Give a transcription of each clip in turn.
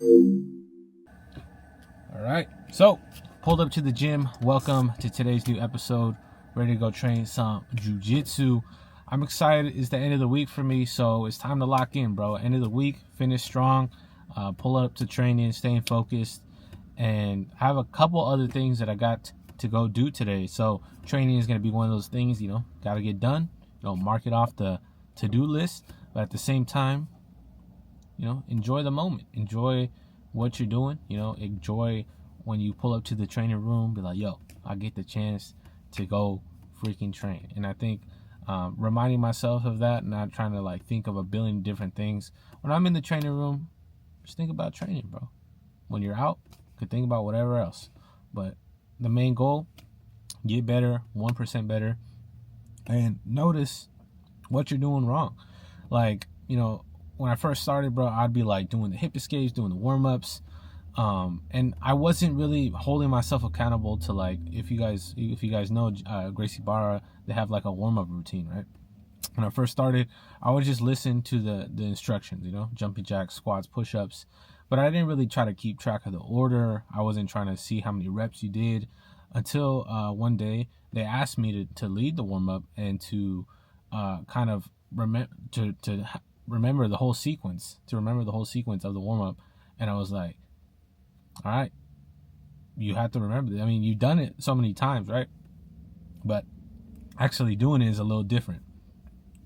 All right, so pulled up to the gym. Welcome to today's new episode. Ready to go train some jiu-jitsu. I'm excited. It's the end of the week for me, so it's time to lock in, bro. End of the week, finish strong, pull up to training, staying focused, and I have a couple other things that I got to go do today. So training is going to be one of those things, got to get done. Mark it off the to-do list, but at the same time, enjoy the moment. Enjoy what you're doing. Enjoy when you pull up to the training room, be like, yo, I get the chance to go freaking train. And I think reminding myself of that, not trying to think of a billion different things. When I'm in the training room, just think about training, bro. When you're out, you can think about whatever else. But the main goal, get better, 1% better, and notice what you're doing wrong. When I first started, bro, I'd be doing the hip escapes, doing the warm-ups, and I wasn't really holding myself accountable to if you guys know Gracie Barra, they have a warm-up routine, right? When I first started, I would just listen to the instructions, jumping jacks, squats, push-ups, but I didn't really try to keep track of the order. I wasn't trying to see how many reps you did until one day they asked me to lead the warm-up and to kind of remember the whole sequence, of the warm-up. And I was like, all right, you have to remember that. I mean, you've done it so many times, right? But actually doing it is a little different.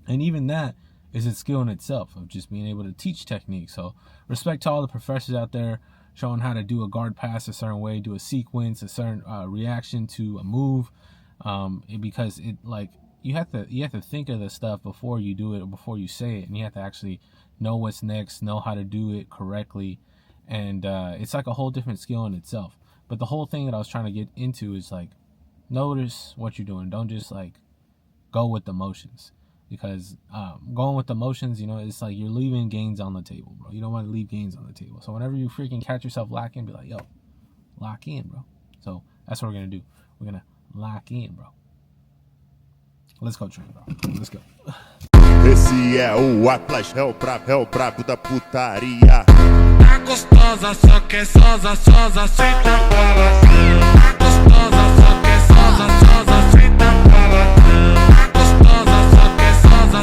And even that is a skill in itself of just being able to teach technique. So respect to all the professors out there showing how to do a guard pass a certain way, do a sequence, a certain reaction to a move, because you have to think of the stuff before you do it or before you say it, and you have to actually know what's next, know how to do it correctly, and it's a whole different skill in itself. But the whole thing that I was trying to get into is notice what you're doing. Don't just go with the motions, because going with the motions, it's you're leaving gains on the table, bro. You don't want to leave gains on the table. So whenever you freaking catch yourself lacking, be like, yo, lock in, bro. So that's what we're gonna do. We're gonna lock in, bro. Let's go train, bro. Let's go. Esse é o Atlas, é o brabo da putaria. Tá gostosa, só que sosa, senta bola. Tá gostosa, só que sosa, senta bola. Tá gostosa, só que sosa,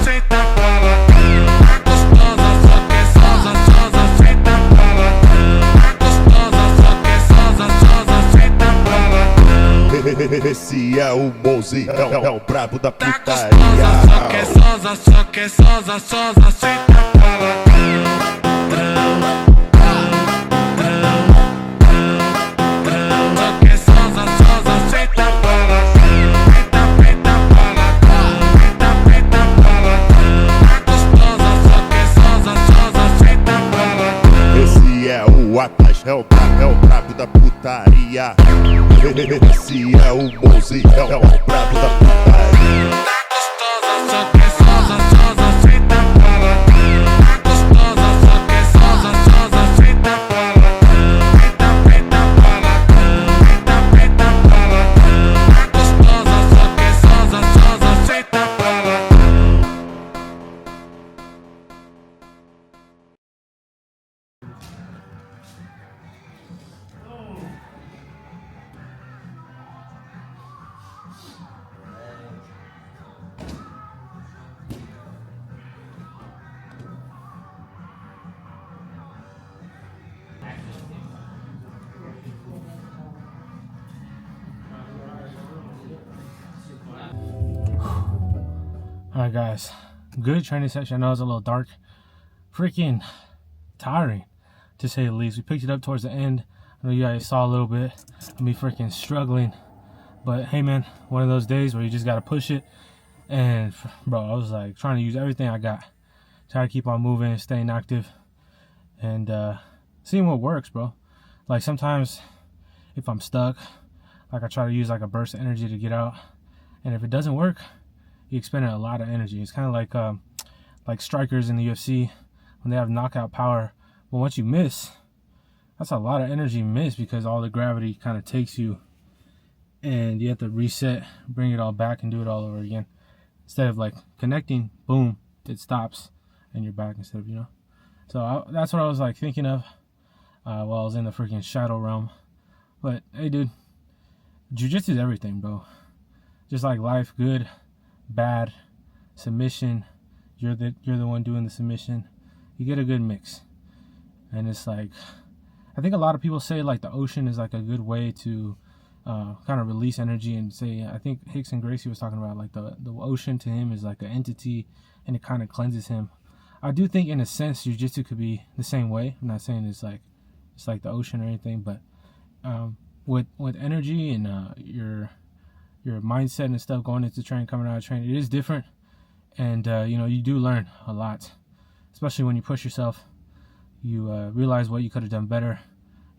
senta bola. Tá gostosa, só que sosa, senta bola. Tá gostosa, só que sosa, senta bola. Esse é o Mozi, é o brabo da Tá putaria. gostosa, só que sosa, senta bola. O Atlas é o brabo da putaria. Esse é o Mozi, é o brabo da putaria. Tá gostosa, só que sosa, senta bola. Tá gostosa, só que sosa, senta bola. Senta bola. Senta bola. Tá gostosa, só que sosa, senta bola. Alright, guys, good training session. I know it was a little dark, freaking tiring to say the least. We picked it up towards the end. I know you guys saw a little bit of me freaking struggling, but hey man, one of those days where you just gotta push it. And bro, I was trying to use everything I got, try to keep on moving, staying active, and seeing what works, bro. Sometimes if I'm stuck, I try to use a burst of energy to get out, and if it doesn't work, you expend a lot of energy. It's kind of like strikers in the UFC when they have knockout power, but once you miss, that's a lot of energy missed because all the gravity kind of takes you and you have to reset, bring it all back and do it all over again. Instead of connecting, boom, it stops and you're back instead of, So that's what I was thinking of. while I was in the freaking shadow realm. But hey, dude, jiu-jitsu is everything, bro. Just like life, good, bad, submission. You're the one doing the submission. You get a good mix, and it's like, I think a lot of people say like the ocean is like a good way to kind of release energy and say. I think Hicks and Gracie was talking about like the ocean to him is like an entity, and it kind of cleanses him. I do think in a sense jiu-jitsu could be the same way. I'm not saying it's like the ocean or anything, but with energy and your mindset and stuff going into training, coming out of training, it is different. And you do learn a lot, especially when you push yourself. You realize what you could have done better.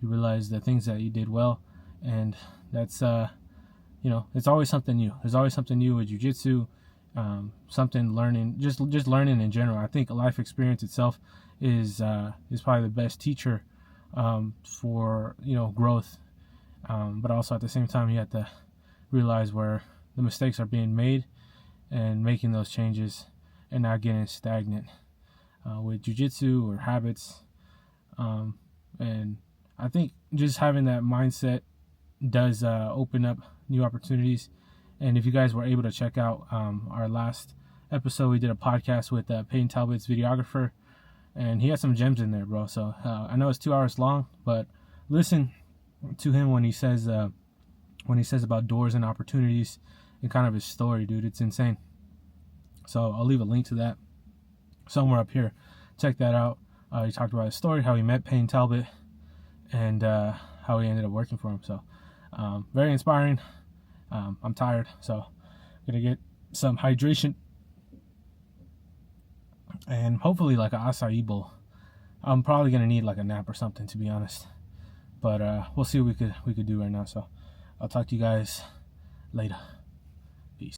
You realize the things that you did well, and that's it's always something new. There's always something new with jiu-jitsu. Something learning, just learning in general. I think life experience itself is probably the best teacher for growth. But also at the same time, you have to realize where the mistakes are being made and making those changes and not getting stagnant with jiu-jitsu or habits. And I think just having that mindset does open up new opportunities. And if you guys were able to check out our last episode, we did a podcast with Peyton Talbot's videographer, and he had some gems in there, bro. So I know it's 2 hours long, but listen to him when he says about doors and opportunities and kind of his story, dude. It's insane. So I'll leave a link to that somewhere up here. Check that out. He talked about his story, how he met Peyton Talbot, and how he ended up working for him. So very inspiring. I'm tired, so I'm gonna get some hydration and hopefully like an acai bowl. I'm probably gonna need like a nap or something, to be honest, but we'll see what we could do right now. So I'll talk to you guys later.